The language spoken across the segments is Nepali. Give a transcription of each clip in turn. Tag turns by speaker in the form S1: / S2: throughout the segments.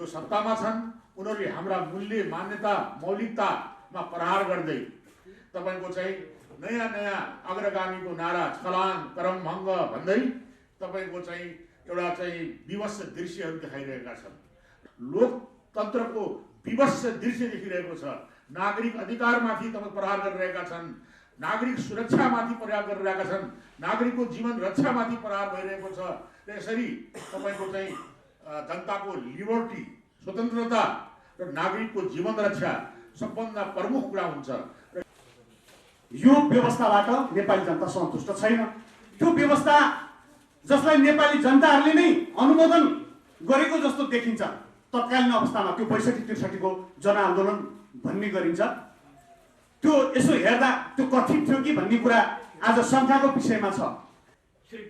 S1: जो सत्तामा छन् उनीहरूले हाम्रा मूल्य मान्यता मौलिकतामा प्रहार गर्दै तपाईको चाहिँ नयाँ नयाँ अग्रगामीको नारा छलाङ करमभङ्ग भन्दै तपाईको चाहिँ एउटा चाहिँ विवश दृश्यहरू देखाइरहेका छन्। लोकतन्त्रको विवश दृश्य देखिरहेको छ। नागरिक अधिकारमाथि तपाईँ प्रहार गरिरहेका छन्, नागरिक सुरक्षामाथि प्रहार गरिरहेका छन्, नागरिकको जीवन रक्षामाथि प्रहार भइरहेको छ। र यसरी तपाईको चाहिँ जनताको लिबर्टी स्वतन्त्रता र नागरिकको जीवन रक्षा सबभन्दा प्रमुख कुरा हुन्छ।
S2: यो व्यवस्थाबाट नेपाली जनता सन्तुष्ट छैन। त्यो व्यवस्था जसलाई नेपाली जनताहरूले नै अनुमोदन गरेको जस्तो देखिन्छ, तत्कालीन अवस्थामा त्यो ६५-६३ को जनआन्दोलन भन्ने गरिन्छ, त्यो यसो हेर्दा त्यो कथित थियो कि भन्ने कुरा आज शङ्काको विषयमा छ।
S3: श्री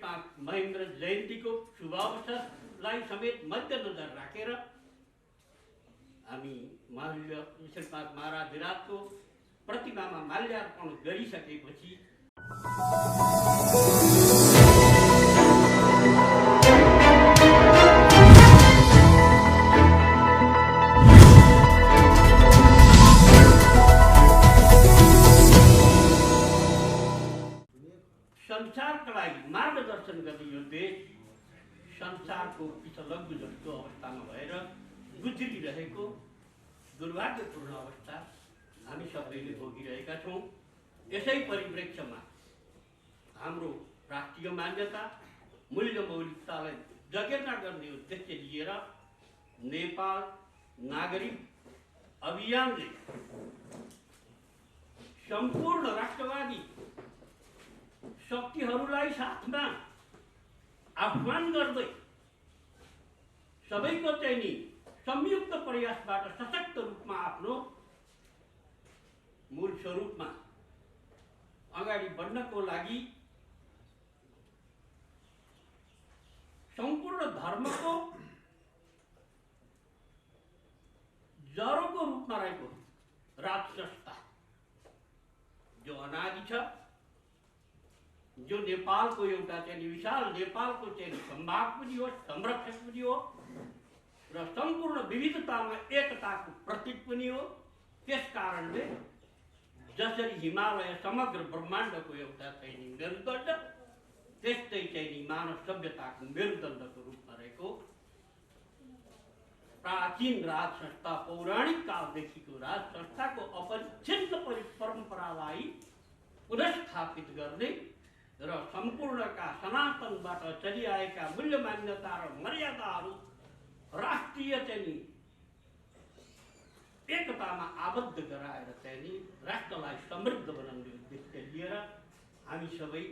S3: महेन्द्र जयन्तीको शुभ अवसरलाई समेत मध्यनजर राखेर हामी माननीय श्री महाराज विराटको प्रतिमामा माल्यार्पण गरिसकेपछि संसारका लागि मार्गदर्शन गर्ने यो देश संसारको पिछलग्गु जस्तो अवस्थामा भएर गुज्रिरहेको दुर्भाग्यपूर्ण अवस्था हामी सबैले भोगिरहेका छौँ। यसै परिप्रेक्ष्यमा हाम्रो राष्ट्रिय मान्यता मूल्य मौलिकतालाई जगेर्ना गर्ने उद्देश्य लिएर नेपाल नागरिक अभियानले सम्पूर्ण राष्ट्रवादी शक्तिहरूलाई साथमा आह्वान गर्दै सबैको चाहिँ नि संयुक्त प्रयासबाट सशक्त रूपमा आफ्नो मूल स्वरूपमा अगाडि बढ्नको लागि सम्पूर्ण धर्मको जरोको रूपमा रहेको राजसंस्था जो अनादि छ, जो नेपालको एउटा चाहिँ विशाल नेपालको चाहिँ सम्भाग पनि हो, संरक्षक पनि हो र सम्पूर्ण विविधतामा एकताको प्रतीक पनि हो। त्यस कारणले जसरी हिमालय समग्र ब्रह्माण्डको एउटा चाहिँ मेरुदण्ड, त्यस्तै चाहिँ मानव सभ्यताको मेरुदण्डको रूपमा रहेको प्राचीन राज संस्था पौराणिक कालदेखिको राज संस्थाको अपरिच्छिन्न परम्परालाई पुनर्स्थापित गर्ने र सम्पूर्णका सनातनबाट चलिआएका मूल्य मान्यता र मर्यादाहरू राष्ट्रिय चाहिँ एकतामा आबद्ध गराएर चाहिँ राष्ट्रलाई समृद्ध बनाउने उद्देश्य लिएर हामी सबै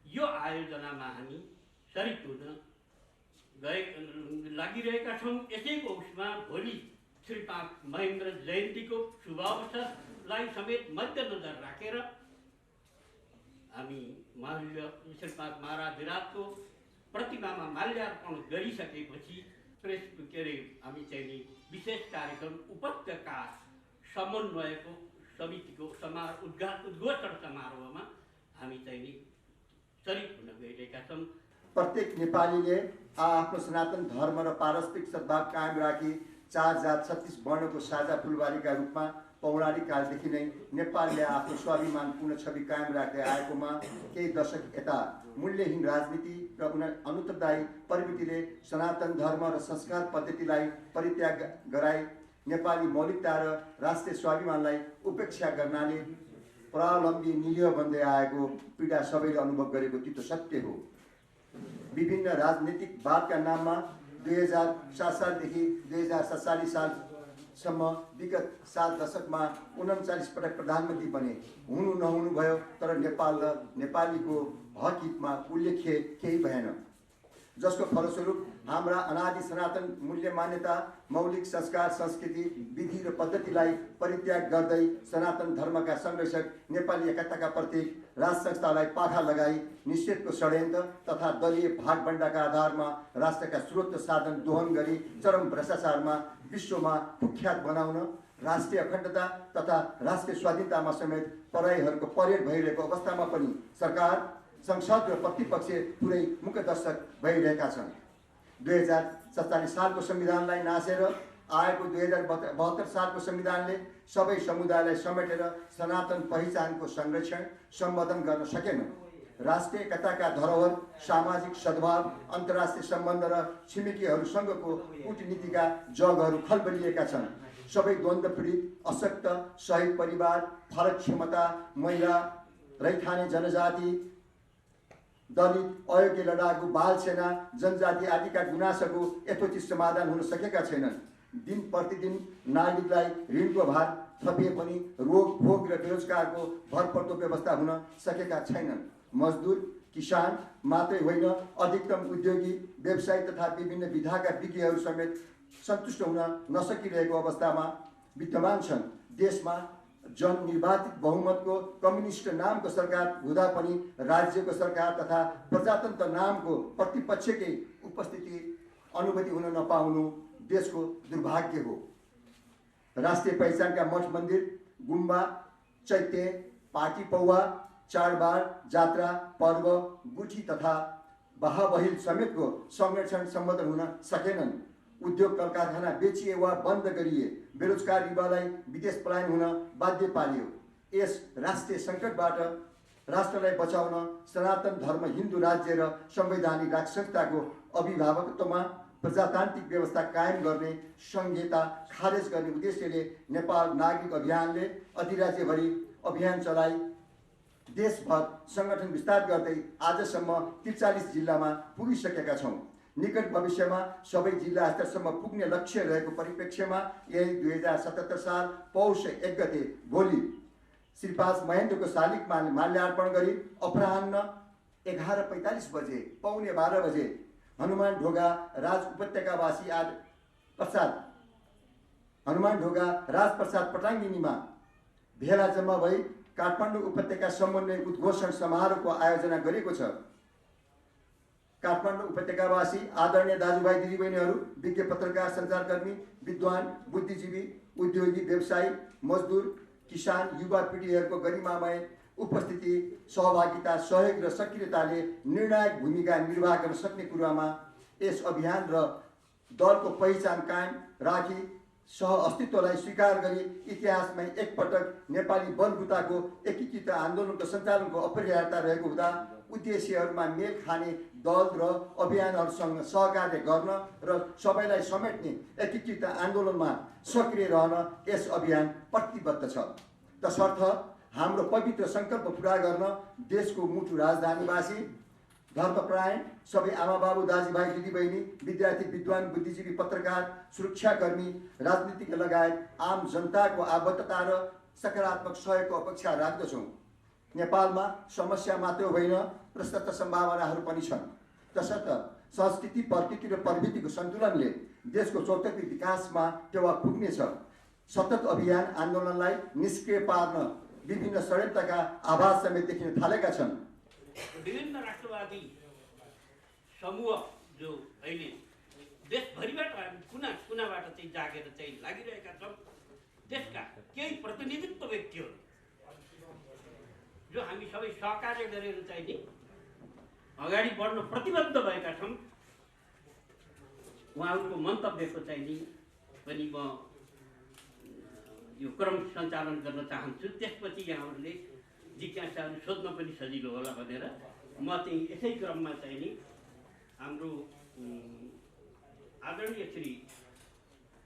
S3: यो आयोजनामा हामी सरिक हुन लागिरहेका छौँ। यसैको उसमा भोलि श्री महेन्द्र जयन्तीको शुभ अवसरलाई समेत मध्यनजर राखेर हामी माननीय श्री महाराज विराटको प्रतिमामा माल्यार्पण गरिसकेपछि प्रेस के अरे हामी चाहिँ विशेष कार्यक्रम उपत्यका समन्वयको समितिको उद्घोषण समारोहमा हामी चाहिँ सरिक हुन गइरहेका छौँ।
S4: प्रत्येक नेपालीले आफ्नो सनातन धर्म र पारस्परिक सद्भाव कायम राखी 4 जात 36 वर्णको साझा फुलबारीका रूपमा पौराणिक कालदेखि नै नेपालले आफ्नो स्वाभिमानपूर्ण छवि कायम राख्दै आएकोमा केही दशक यता मूल्यहीन राजनीति र अनुत्तरदायी प्रवृत्तिले सनातन धर्म र संस्कार पद्धतिलाई परित्याग गराई नेपाली मौलिकता र राष्ट्रिय स्वाभिमानलाई उपेक्षा गर्नाले प्रावलम्बी निलीह बन्दै आएको पीडा सबैले अनुभव गरेको त्यो सत्य हो। विभिन्न राजनीतिक वादका नाममा 2007 सालदेखि 2047 सालसम्म विगत 7 दशकमा 39 पटक प्रधानमन्त्री बने। हुनु नहुनु भयो, तर नेपाल र नेपालीको हक हितमा उल्लेख्य केही भएन, जसको फलस्वरूप हाम्रा अनादि सनातन मूल्य मान्यता मौलिक संस्कार संस्कृति विधि र पद्धतिलाई परित्याग गर्दै सनातन धर्मका संरक्षक नेपाली एकताका प्रतीक राज संस्थालाई पाखा लगाई निषेधको षड्यन्त्र तथा दलीय भागबण्डाका आधारमा राष्ट्रका स्रोत साधन दोहन गरी चरम भ्रष्टाचारमा विश्वमा कुख्यात बनाउन राष्ट्रिय अखण्डता तथा राष्ट्रिय स्वाधीनतामा समेत पराईहरूको परेड भइरहेको अवस्थामा पनि सरकार संसद र प्रतिपक्ष पुरै मुखदर्शक भइरहेका छन्। 2047 सालको संविधानलाई नासेर आएको 2072 सालको संविधानले सबै समुदायलाई समेटेर सनातन पहिचानको संरक्षण सम्बोधन गर्न सकेन। राष्ट्रिय एकताका धरोहर, सामाजिक सद्भाव, अन्तर्राष्ट्रिय सम्बन्ध र छिमेकीहरूसँगको कूटनीतिका जगहरू खलबलिएका छन्। सबै द्वन्द्व पीडित, अशक्त, शहीद परिवार, फरक क्षमता, महिला, रैथाने जनजाति, दलित, अयोग्य लडाकु, बाल सेना, जनजाति आदिका गुनासोको यथोचित समाधान हुन सकेका छैनन्। दिन प्रतिदिन नागरिकलाई ऋणको भार थपिए पनि रोग भोग र बेरोजगारको भरपर्दो व्यवस्था हुन सकेका छैनन्। मजदुर, किसान मात्रै होइन, अधिकतम उद्योगी, व्यवसायी तथा विभिन्न विधाका विज्ञहरू समेत सन्तुष्ट हुन नसकिरहेको अवस्थामा विद्यमान छन्। देशमा जननिर्वाचित बहुमतको कम्युनिस्ट नामको सरकार हुँदा पनि राज्यको सरकार तथा प्रजातन्त्र नामको प्रतिपक्षकै उपस्थिति अनुभूति हुन नपाउनु देशको दुर्भाग्य हो। राष्ट्रिय पहिचानका मठ मन्दिर, गुम्बा, चैत्य, पार्टी पौवा, चाडबाड, जात्रा, पर्व, गुठी तथा बाहबहिल समेतको संरक्षण सम्बोधन हुन सकेनन्। उद्योग कल कारखाना बेचिए वा बन्द गरिए, बेरोजगार युवालाई विदेश पलायन हुन बाध्य पारियो। यस राष्ट्रिय सङ्कटबाट राष्ट्रलाई बचाउन सनातन धर्म हिन्दू राज्य र संवैधानिक राष्ट्र संस्थाको अभिभावकत्वमा प्रजातान्त्रिक व्यवस्था कायम गर्ने संहिता खारेज गर्ने उद्देश्यले नेपाल नागरिक अभियानले अधिराज्यभरि अभियान चलाई देशभर सङ्गठन विस्तार गर्दै आजसम्म 43 जिल्लामा पुगिसकेका छौँ। निकट भविष्यमा सबै जिल्ला स्तरसम्म पुग्ने लक्ष्य रहेको परिप्रेक्ष्यमा यही 2077 साल पौष 1 गते भोलि श्री 5 महेन्द्रको शालिगमा माल्यार्पण गरी अपराह्न 11:45 बजे, पौने 12 बजे हनुमान ढोगा राज उपत्यकावासी हनुमान ढोगा राजप्रसाद पटाङ्गिनीमा भेला जम्मा भई काठमाडौँ उपत्यका समन्वय उद्घोषण समारोहको आयोजना गरेको छ। काठमाडौँ उपत्यकावासी आदरणीय दाजुभाइ दिदीबहिनीहरू, विज्ञ पत्रकार, सञ्चारकर्मी, विद्वान, बुद्धिजीवी, उद्योगी, व्यवसायी, मजदुर, किसान, युवा पिँढीहरूको गरिमामय उपस्थिति, सहभागिता, सहयोग र सक्रियताले निर्णायक भूमिका निर्वाह गर्न सक्ने कुरामा यस अभियान र दलको पहिचान कायम राखी सह अस्तित्वलाई स्वीकार गरी इतिहासमै एकपटक नेपाली बलबुताको एकीकृत आन्दोलनको सञ्चालनको अपरिहार्यता रहेको हुँदा उद्देश्यहरूमा मेल खाने दल र अभियानहरूसँग सहकार्य गर्न र सबैलाई समेट्ने एकीकृत आन्दोलनमा सक्रिय रहन यस अभियान प्रतिबद्ध छ। तसर्थ हाम्रो पवित्र सङ्कल्प पुरा गर्न देशको मुटु राजधानीवासी, धर्मपरायण सबै आमाबाबु, दाजुभाइ, दिदीबहिनी, विद्यार्थी, विद्वान, बुद्धिजीवी, पत्रकार, सुरक्षाकर्मी, राजनीतिक लगायत आम जनताको आबद्धता र सकारात्मक सहयोगको अपेक्षा राख्दछौँ। नेपालमा समस्या मात्रै होइन, प्रशस्त सम्भावनाहरू पनि छन्। तसर्थ संस्कृति, प्रकृति र प्रवृत्तिको सन्तुलनले देशको चौतर्फी विकासमा टेवा पुग्नेछ। सतत अभियान आन्दोलनलाई निष्क्रिय पार्न विभिन्न षड्यन्त्रका आभास समेत देखिन थालेका छन्।
S3: विभिन्न राष्ट्रवादी समूह जो अहिले देशभरिबाट कुना कुनाबाट चाहिँ जागेर चाहिँ लागिरहेका छन्, त्यसका केही प्रतिनिधित्व व्यक्तिहरू जो हामी सबै सहकार्य गरेर चाहिँ नि अगाडि बढ्न प्रतिबद्ध भएका छौँ, उहाँहरूको मन्तव्यको चाहिँ नि पनि म यो क्रम सञ्चालन गर्न चाहन्छु। त्यसपछि यहाँहरूले जिज्ञासाहरू सोध्न पनि सजिलो होला भनेर म चाहिँ यसै क्रममा चाहिँ नि हाम्रो आदरणीय श्री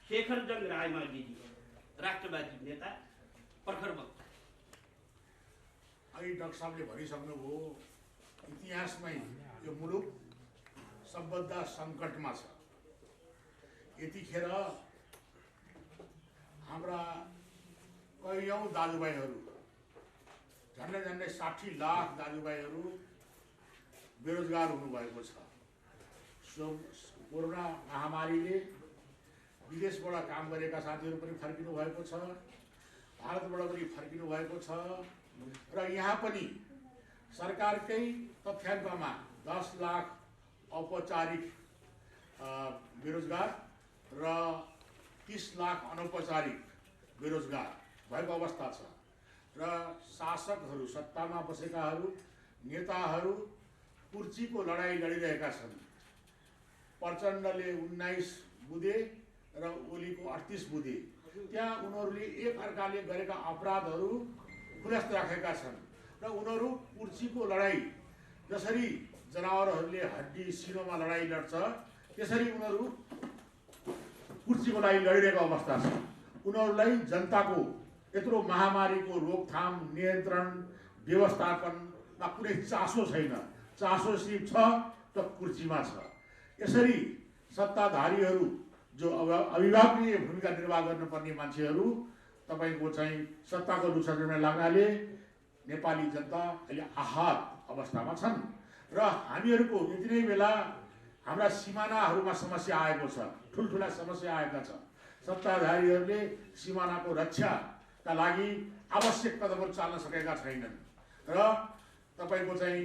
S3: शेखरजंग रायमाझीजी, राष्ट्रवादी नेता, प्रखर वक्ता।
S1: अहिले डाक्टर साहबले भनिसक्नुभयो, इतिहासमै यो मुलुक सबभन्दा सङ्कटमा छ। यतिखेर हाम्रा कैयौँ दाजुभाइहरू, झन्डै 60 लाख दाजुभाइहरू बेरोजगार हुनुभएको छ। कोरोना महामारीले विदेशबाट काम गरेका साथीहरू पनि फर्किनु भएको छ, भारतबाट पनि फर्किनु भएको छ र यहाँ पनि सरकारकै तथ्याङ्कमा 10 लाख औपचारिक बेरोजगार र 30 लाख अनौपचारिक बेरोजगार भएको अवस्था छ र शासकहरू, सत्तामा बसेकाहरू, नेताहरू कुर्सीको लडाईँ लडिरहेका छन्। प्रचण्डले 19 बुँदे र ओलीको 38 बुँदे, त्यहाँ उनीहरूले एक अर्काले गरेका अपराधहरू खुलस्त राखेका छन् र उनीहरू कुर्सीको लडाईँ, जसरी जनावरहरूले हड्डी सिनोमा लडाईँ लड्छ त्यसरी उनीहरू कुर्सीको लागि लडिरहेको अवस्था छ। उनीहरूलाई जनताको यत्रो महामारीको रोकथाम, नियन्त्रण, व्यवस्थापनमा कुनै चासो छैन। चासो सिर्फ छ त कुर्सीमा छ। यसरी सत्ताधारीहरू जो अभिभावकीय भूमिका निर्वाह गर्नुपर्ने मान्छेहरू तपाईको चाहिँ सत्ताको दुसर्जनमा लाग्नाले नेपाली जनता अहिले आहत अवस्थामा छन् र हामीहरूको यति नै बेला हाम्रा सिमानाहरूमा समस्या आएको छ, ठुल्ठुला समस्या आएका छन्। सत्ताधारीहरूले सिमानाको रक्षाका लागि आवश्यक कदमहरू चाल्न सकेका छैनन् र तपाईको चाहिँ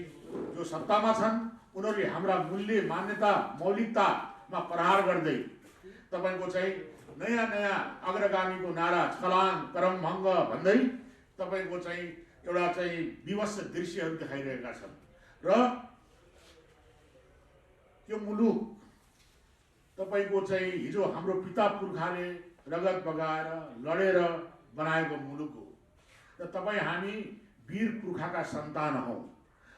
S1: जो सत्तामा छन् उनीहरूले हाम्रा मूल्य, मान्यता, मौलिकतामा प्रहार गर्दै तपाईको चाहिँ नयाँ नयाँ अग्रगामीको नारा, छलाङ, करमभङ्ग भन्दै तपाईको चाहिँ एउटा चाहिँ विवश दृश्यहरू देखाइरहेका छन् र यो मुलुक तपाईको चाहिँ हिजो हाम्रो पिता पुर्खाले रगत बगाएर लडेर बनाएको मुलुक हो र तपाईँ हामी वीर पुर्खाका सन्तान हौँ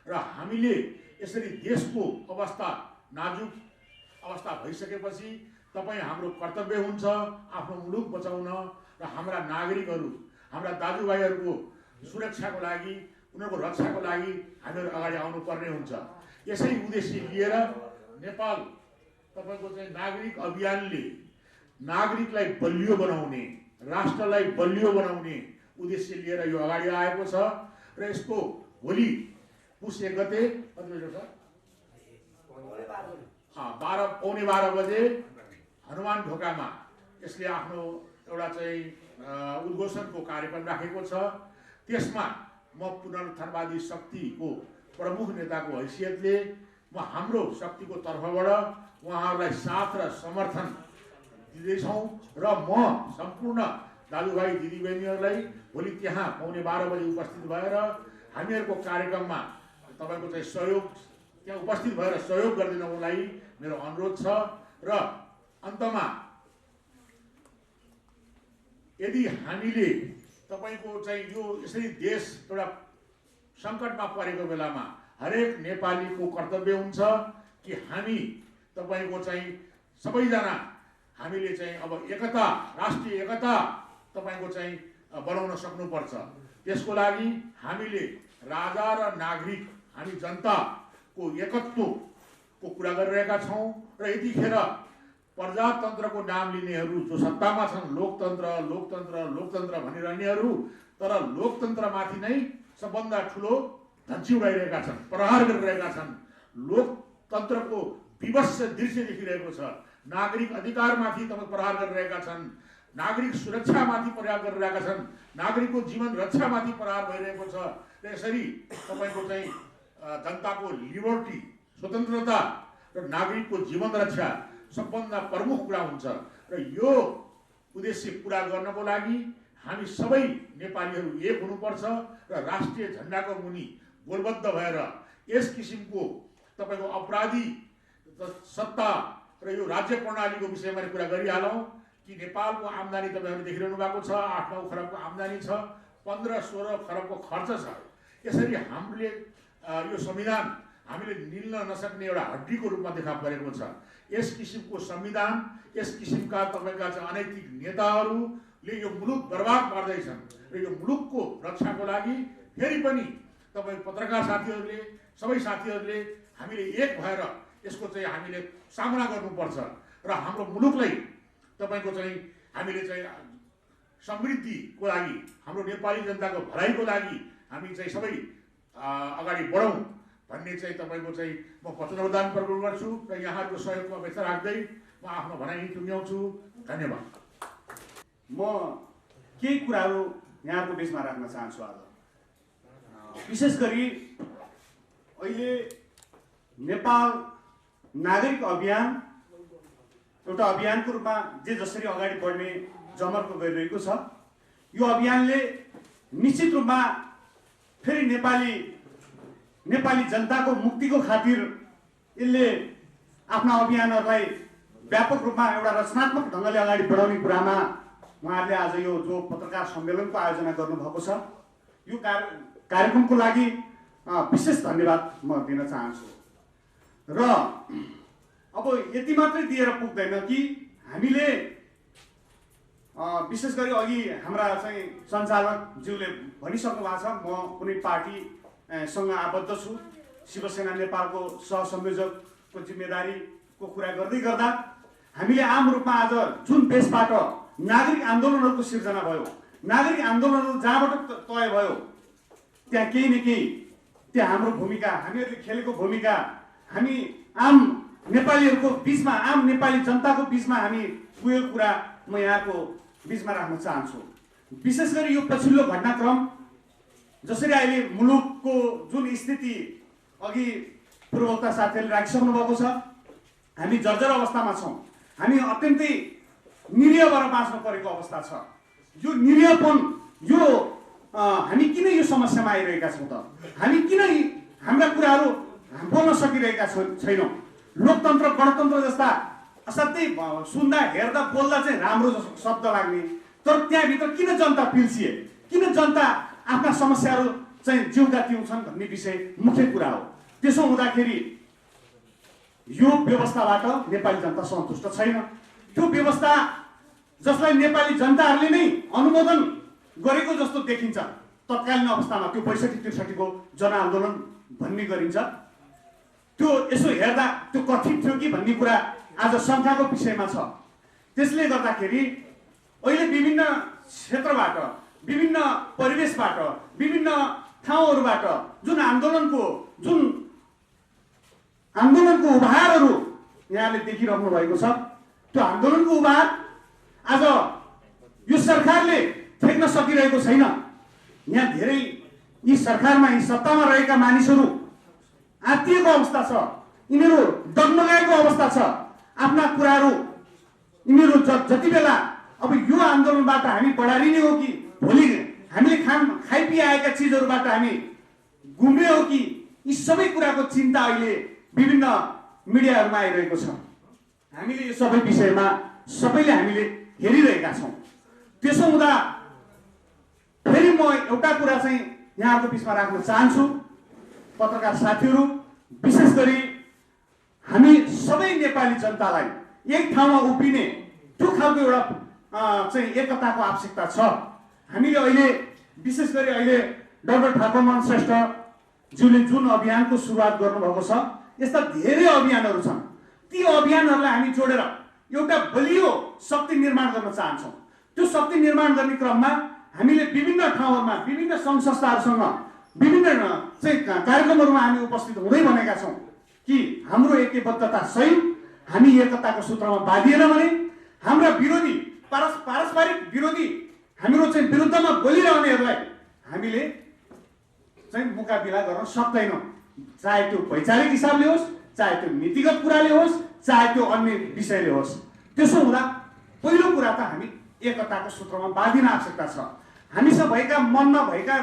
S1: र हामीले यसरी देशको अवस्था नाजुक अवस्था भइसकेपछि तपाईँ हाम्रो कर्तव्य हुन्छ आफ्नो मुलुक बचाउन र हाम्रा नागरिकहरू, हाम्रा दाजुभाइहरूको सुरक्षाको लागि, उनीहरूको रक्षाको लागि हामीहरू अगाडि आउनुपर्ने हुन्छ। यसै उद्देश्य लिएर नेपाल तपाईको चाहिँ नागरिक अभियानले नागरिकलाई बलियो बनाउने, राष्ट्रलाई बलियो बनाउने उद्देश्य लिएर यो अगाडि आएको छ र यसको भोलि पुस 1 गते कति बजे छ? 12:15 बजे हनुमान ढोकामा यसले आफ्नो एउटा चाहिँ उद्घोषणको कार्यक्रम राखेको छ। त्यसमा म पुनरुत्थानवादी शक्तिको प्रमुख नेताको हैसियतले म हाम्रो शक्तिको तर्फबाट उहाँहरूलाई साथ र समर्थन दिँदैछौँ र म सम्पूर्ण दाजुभाइ दिदीबहिनीहरूलाई भोलि त्यहाँ 12:15 बजे उपस्थित भएर हामीहरूको कार्यक्रममा तपाईँको चाहिँ सहयोग, त्यहाँ उपस्थित भएर सहयोग गरिदिनको लागि मेरो अनुरोध छ। र अन्तमा यदि हामीले तपाईको चाहिँ यो यसरी देश एउटा सङ्कटमा परेको बेलामा हरेक नेपालीको कर्तव्य हुन्छ कि हामी तपाईको चाहिँ सबैजना हामीले चाहिँ अब एकता, राष्ट्रिय एकता तपाईको चाहिँ बनाउन सक्नुपर्छ। त्यसको लागि हामीले राजा र नागरिक, हामी जनताको एकत्वको कुरा गरिरहेका छौँ र यतिखेर प्रजातन्त्रको नाम लिनेहरू जो सत्तामा छन्, लोकतन्त्र लोकतन्त्र लोकतन्त्र भनिरहनेहरू, तर लोकतन्त्रमाथि नै सबभन्दा ठुलो धन्ची उडाइरहेका छन्, प्रहार गरिरहेका छन्। लोकतन्त्रको विवश दृश्य देखिरहेको छ। नागरिक अधिकारमाथि तपाईँ प्रहार गरिरहेका छन्, नागरिक सुरक्षामाथि प्रहार गरिरहेका छन्, नागरिकको जीवन रक्षामाथि प्रहार भइरहेको छ। र यसरी तपाईँको चाहिँ जनताको लिबर्टी, स्वतन्त्रता र नागरिकको जीवन रक्षा सबभन्दा प्रमुख कुरा हुन्छ र यो उद्देश्य पुरा गर्नको लागि हामी सबै नेपालीहरू एक हुनुपर्छ र राष्ट्रिय झन्डाको मुनि गोलबद्ध भएर यस किसिमको तपाईँको अपराधी सत्ता र यो राज्य प्रणालीको विषयमा कुरा गरिहालौँ कि नेपालको आम्दानी तपाईँहरू देखिरहनु भएको छ, 8-9 खरबको आम्दानी छ, 15-16 खरबको खर्च छ। यसरी हामीले यो संविधान हामीले निल्न नसक्ने एउटा हड्डीको रूपमा देखा परेको छ। यस किसिमको संविधान, यस किसिमका तपाईँका चाहिँ अनैतिक नेताहरूले यो मुलुक बर्बाद पार्दैछन् र यो मुलुकको रक्षाको लागि फेरि पनि तपाईँ पत्रकार साथीहरूले, सबै साथीहरूले हामीले एक भएर यसको चाहिँ हामीले सामना गर्नुपर्छ र हाम्रो मुलुकलाई तपाईँको चाहिँ हामीले चाहिँ समृद्धिको लागि, हाम्रो नेपाली जनताको भलाइको लागि हामी चाहिँ सबै अगाडि बढौँ भन्ने चाहिँ तपाईँको चाहिँ म वचनप्रदान प्रकट गर्छु र यहाँहरूको सहयोगमा अपेक्षा राख्दै म आफ्नो भनाइ टुङ्ग्याउँछु। धन्यवाद।
S2: म केही कुराहरू यहाँको बिचमा राख्न चाहन्छु आज। विशेष गरी अहिले नेपाल नागरिक अभियान एउटा अभियानको रूपमा जे जसरी अगाडि बढ्ने जमर्को गरिरहेको छ, यो अभियानले निश्चित रूपमा फेरि नेपाली जनताको मुक्तिको खातिर यसले आफ्ना अभियानहरूलाई व्यापक रूपमा एउटा रचनात्मक ढङ्गले अगाडि बढाउने कुरामा उहाँहरूले आज यो जो पत्रकार सम्मेलनको आयोजना गर्नुभएको छ यो कार्यक्रमको लागि विशेष धन्यवाद म दिन चाहन्छु। र अब यति मात्रै दिएर पुग्दैन कि हामीले विशेष गरी अघि हाम्रा चाहिँ सञ्चालकज्यूले भनिसक्नु भएको छ, म कुनै पार्टीसँग आबद्ध छु, शिवसेना नेपालको सहसंयोजकको जिम्मेदारीको कुरा गर्दै गर्दा हामीले आम रूपमा आज जुन बेसबाट नागरिक आन्दोलनहरूको सिर्जना भयो, नागरिक आन्दोलनहरू जहाँबाट तय भयो त्यहाँ केही न केही त्यहाँ हाम्रो भूमिका, हामीहरूले खेलेको भूमिका, हामी आम नेपालीहरूको बिचमा, आम नेपाली जनताको बिचमा हामी पुगेको कुरा म यहाँको बिचमा राख्न चाहन्छु। विशेष गरी यो पछिल्लो घटनाक्रम जसरी अहिले मुलुकको जुन स्थिति अघि पूर्वोक्ता साथीहरूले राखिसक्नु भएको छ, हामी जर्जर अवस्थामा छौँ, हामी अत्यन्तै निरीह भएर बाँच्नु परेको अवस्था छ। यो निरीहपन, यो हामी किन यो समस्यामा आइरहेका छौँ त? हामी किन हाम्रा कुराहरू बोल्न सकिरहेका छैनौँ? लोकतन्त्र गणतन्त्र जस्ता असाध्यै सुन्दा हेर्दा बोल्दा चाहिँ राम्रो शब्द लाग्ने, तर त्यहाँभित्र किन जनता पिल्सिए, किन जनता आफ्ना समस्याहरू चाहिँ जिउँदा तिउँछन् भन्ने विषय मुख्य कुरा हो। त्यसो हुँदाखेरि यो व्यवस्थाबाट नेपाली जनता सन्तुष्ट छैन। त्यो व्यवस्था जसलाई नेपाली जनताहरूले नै अनुमोदन गरेको जस्तो देखिन्छ तत्कालीन अवस्थामा, त्यो ६५-६३ को जनआन्दोलन भन्ने गरिन्छ, त्यो यसो हेर्दा त्यो कथित थियो कि भन्ने कुरा आज शङ्काको विषयमा छ। त्यसले गर्दाखेरि अहिले विभिन्न क्षेत्रबाट, विभिन्न परिवेशबाट, विभिन्न ठाउँहरूबाट जुन आन्दोलनको उभारहरू यहाँले देखिरहनु भएको छ, त्यो आन्दोलनको उभार आज यो सरकारले ठेक्न सकिरहेको छैन। यहाँ धेरै यी सरकारमा, यी सत्तामा रहेका मानिसहरू आत्तिएको अवस्था छ, यिनीहरू डगमगाएको अवस्था छ। आफ्ना कुराहरू यिनीहरू जति बेला अब यो आन्दोलनबाट हामी बढारिने हो कि भोलि हामीले खाइपिए आएका चिजहरूबाट हामी गुम्ने हो कि, यी सबै कुराको चिन्ता अहिले विभिन्न मिडियाहरूमा आइरहेको छ। हामीले यो सबै विषयमा सबैले हामीले हेरिरहेका छौँ। त्यसो हुँदा फेरि म एउटा कुरा चाहिँ यहाँको बिचमा राख्न चाहन्छु, पत्रकार साथीहरू, विशेष गरी हामी सबै नेपाली जनतालाई एक ठाउँमा उभिने त्यो खालको एउटा चाहिँ एकताको आवश्यकता छ। हामीले अहिले विशेष गरी अहिले डाक्टर ठाकुरमोहन श्रेष्ठज्यूले जुन अभियानको सुरुवात गर्नुभएको छ, यस्ता धेरै अभियानहरू छन्। ती अभियानहरूलाई हामी जोडेर एउटा बलियो शक्ति निर्माण गर्न चाहन्छौँ। त्यो शक्ति निर्माण गर्ने क्रममा हामीले विभिन्न ठाउँहरूमा, विभिन्न सङ्घ संस्थाहरूसँग, विभिन्न चाहिँ कार्यक्रमहरूमा हामी उपस्थित हुँदै भनेका छौँ कि हाम्रो एकबद्धता सहित हामी एकताको सूत्रमा बाँधिएन भने हाम्रा विरोधी, पारस्परिक विरोधी, हाम्रो चाहिँ विरुद्धमा बोलिरहनेहरूलाई हामीले चाहिँ मुकाबिला गर्न सक्दैनौँ। चाहे त्यो वैचारिक हिसाबले होस्, चाहे त्यो नीतिगत कुराले होस्, चाहे त्यो अन्य विषयले होस्। त्यसो हुँदा पहिलो कुरा त हामी एकताको सूत्रमा बाँधिन आवश्यकता छ। हामीसँग भएका, मनमा भएका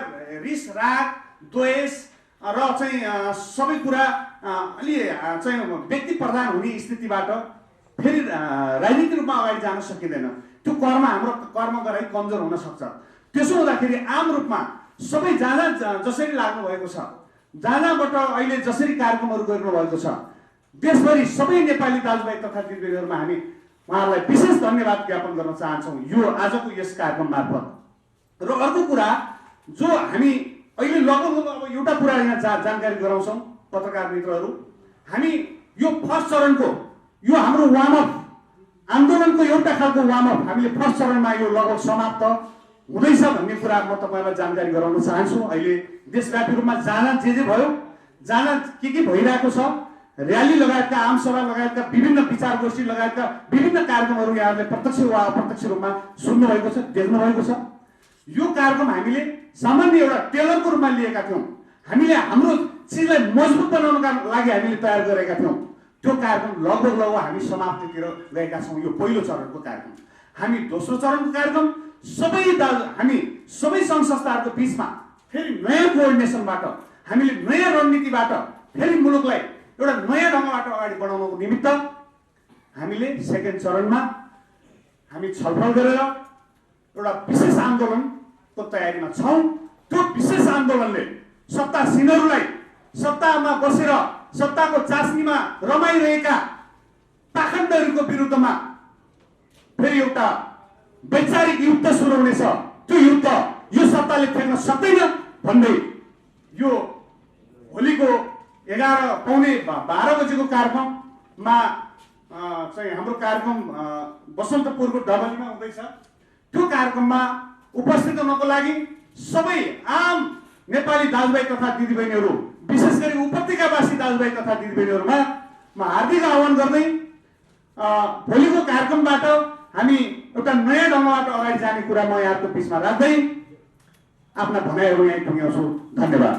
S2: रिस, राग, द्वेष र चाहिँ सबै कुरा अलि चाहिँ व्यक्ति प्रधान हुने स्थितिबाट फेरि राजनीतिक रूपमा अगाडि जान सकिँदैन। त्यो हाम्रो कर्म गराइ कमजोर हुन सक्छ। त्यसो हुँदाखेरि आम रूपमा सबै जहाँ जसरी लाग्नु भएको छ, जहाँबाट अहिले जसरी कार्यक्रमहरू गरिनु भएको छ, देशभरि सबै नेपाली दाजुभाइ तथा दिदीबहिनीहरूमा हामी उहाँहरूलाई विशेष धन्यवाद ज्ञापन गर्न चाहन्छौँ यो आजको यस कार्यक्रम मार्फत। र अर्को कुरा जो हामी अहिले लगभग अब एउटा कुरा यहाँ जानकारी गराउँछौँ पत्रकार मित्रहरू, हामी यो फर्स्ट चरणको यो हाम्रो वार्मअप आन्दोलनको एउटा खालको वार्मअप हामीले फर्स्ट चरणमा यो लगभग समाप्त हुँदैछ भन्ने कुरा म तपाईँलाई जानकारी गराउन चाहन्छु। अहिले देशव्यापी रूपमा जहाँ जे भयो, जहाँ के भइरहेको छ, र्याली लगायतका, आमसभा लगायतका, विभिन्न विचार गोष्ठी लगायतका विभिन्न कार्यक्रमहरू यहाँहरूले प्रत्यक्ष वा अप्रत्यक्ष रूपमा सुन्नुभएको छ, देख्नुभएको छ। यो कार्यक्रम हामीले सामान्य एउटा टेलरको रूपमा लिएका थियौँ। हामीले हाम्रो चिजलाई मजबुत बनाउनका लागि हामीले तयार गरेका थियौँ। त्यो कार्यक्रम लगभग हामी समाप्तितिर गएका छौँ। यो पहिलो चरणको कार्यक्रम। हामी दोस्रो चरणको कार्यक्रम हामी सबै सङ्घ संस्थाहरूको बिचमा फेरि नयाँ कोअर्डिनेसनबाट, हामीले नयाँ रणनीतिबाट फेरि मुलुकलाई एउटा नयाँ ढङ्गबाट अगाडि बढाउनको निमित्त हामीले सेकेन्ड चरणमा हामी छलफल गरेर एउटा विशेष आन्दोलनको तयारीमा छौँ। त्यो विशेष आन्दोलनले सत्तासीनहरूलाई सत्तामा बसेर सत्ताको चास्नीमा रमाइरहेका पाखण्डहरूको विरुद्धमा फेरि एउटा वैचारिक युद्ध सुरु हुनेछ। त्यो युद्ध यो सत्ताले फेर्न सक्दैन भन्दै यो भोलिको 11:15 बजेको कार्यक्रममा चाहिँ हाम्रो कार्यक्रम बसन्तपुरको डबलीमा हुँदैछ। त्यो कार्यक्रममा उपस्थित हुनको लागि सबै आम नेपाली दाजुभाइ तथा दिदीबहिनीहरू, विशेष गरी उपत्यकावासी दाजुभाइ तथा दिदीबहिनीहरूमा म हार्दिक आह्वान गर्दै भोलिको कार्यक्रमबाट हामी एउटा नयाँ ढङ्गबाट अगाडि जाने कुरा म यहाँको बिचमा राख्दै आफ्ना भनाइहरू यहीँ टुङ्ग्याउँछु। धन्यवाद।